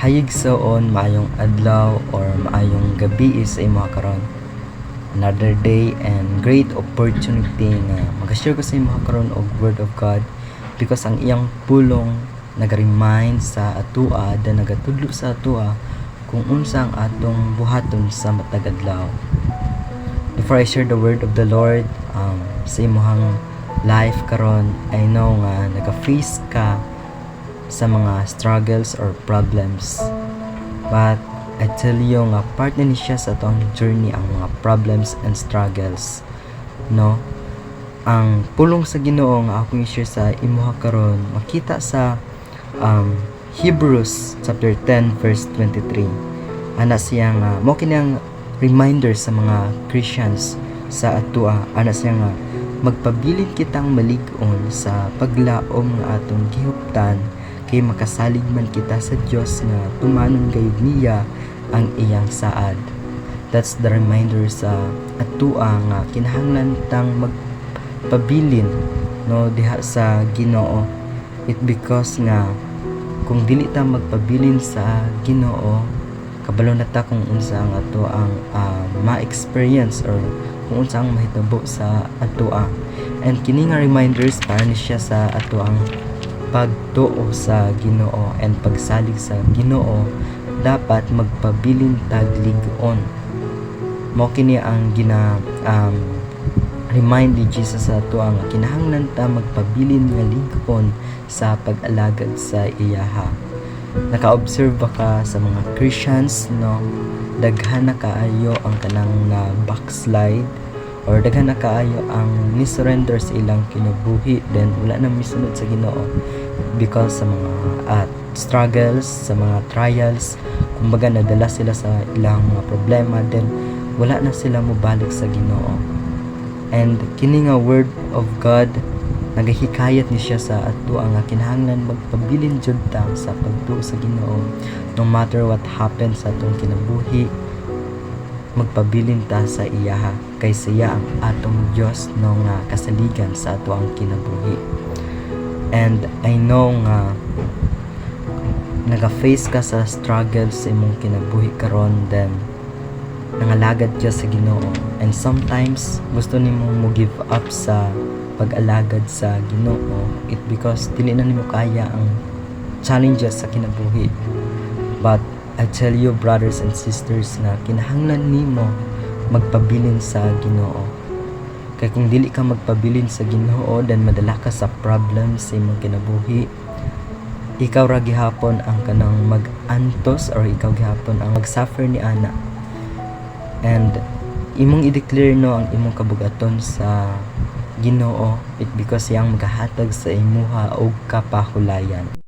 Hayig saon maayong adlaw or maayong gabi sa imo karon. Another day and great opportunity nga mag-share ko sa imo karon og word of God because ang iyang pulong nag-remind sa atoa da nagatudlo sa atoa kung unsa ang atong buhaton sa matag adlaw. Before I share the word of the Lord sa imong life karon, I know nga naga-face ka sa mga struggles or problems, but I tell you nga part na ni siya sa atong journey ang mga problems and struggles, no? Ang pulong sa Ginoo nga ako i-share sa imuha karon makita sa Hebrews chapter 10 verse 23. Ana siya nga mo kinang reminder sa mga Christians sa atua, ana siya nga magpabilin kitang malig-on sa paglaom nga atong gihuptan kay makasalig man kita sa Dios nga tumanon gayud niya ang iyang saad. That's the reminder sa atua nga kinahanglan tang magpabilin, no, diha sa Ginoo. It because nga kung dili ta magpabilin sa Ginoo, kabalo na ta kung unsa ang ato ang ma-experience or kung unsa ang mahitabo sa atua. And kini nga reminders para ni siya sa ato ang pagtuo sa Ginoo and pagsalig sa Ginoo, dapat magpabilin taglig-on. Mao kini ang remind ni Jesus sa ato ang kinahanglan ta magpabilin nga lig-on sa pag-alagad sa iyaha. Naka-observe ba ka sa mga Christians, no? Daghan na kaayo ang kanang na backslide or daghan na kaayo ang ni-surrender sa ilang kinabuhi, then wala na misunod sa Ginoo because sa mga struggles, sa mga trials, kumbaga nadala sila sa ilang mga problema, then wala na sila mobalik sa Ginoo. And kini nga word of God nagahikayat ni siya sa ato ang kinahanglan magpabilin jud ta sa pagtuo sa Ginoo. No matter what happens sa atong kinabuhi, magpabilin ta sa iyaha kay siya ang atong Dios, no, nga kasaligan sa ato ang kinabuhi. And I know nga naga-face ka sa struggles sa imong kinabuhi karon, then nangalagad dya sa Ginoo, and sometimes gusto nimo mo give up sa pag-alagad sa Ginoo, it because dili na nimo kaya ang challenges sa kinabuhi. But I tell you, brothers and sisters, nga kinahanglan nimo magpabilin sa Ginoo. Kay kung dili ka magpabilin sa Ginoo, then madala ka sa problems sa imong kinabuhi, ikaw ra gihapon ang kanang mag-antos or ikaw gihapon ang mag-suffer ni ana. And imong i-declare, no, ang imong kabugaton sa Ginoo, it because yang magahatag sa imuha og kapahulayan.